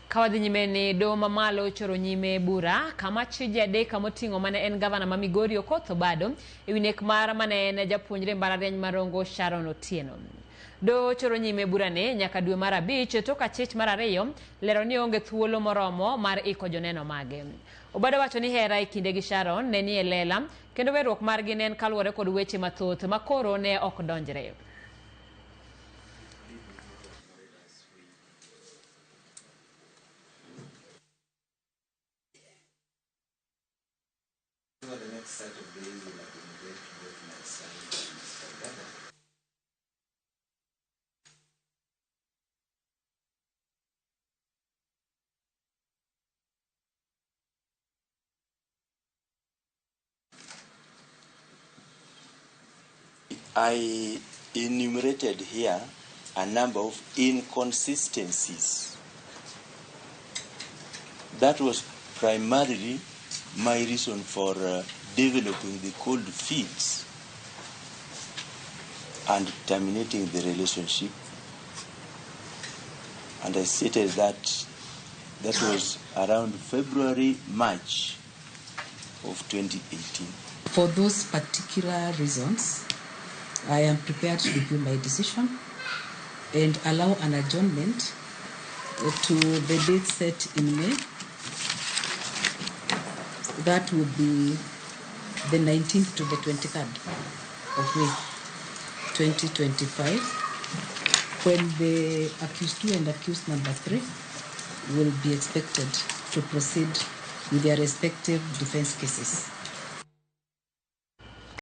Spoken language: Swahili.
Kawadhi nyime ni do mamalo choro nyime bura kama chiji adek moting'o mane en gavana ma Migori Okoth Obado ewi nek mar mane en japuonjre mbalariany marongo Sharon Otieno. Do choro nyime bura ne nyaka dwe mar 5 tok achich mar 2 lero ni onge thuolo moromo mar iko joneno mage. Obado wacho ni hera e kinde gi Sharon ne ni e lela kendo werruok margi ne en kaluwore kod weche mathoth makoro ne ok donjre. The next set of days will accommodate both my son and Mr. Brother. I enumerated here a number of inconsistencies. That was primarily my reason for developing the cold feet and terminating the relationship. And I stated that was around February, March of 2018. For those particular reasons, I am prepared to review my decision and allow an adjournment to the date set in May. That would be the 19th to the 23rd of May 2025, when the accused 2 and accused number 3 will be expected to proceed with their respective defense cases.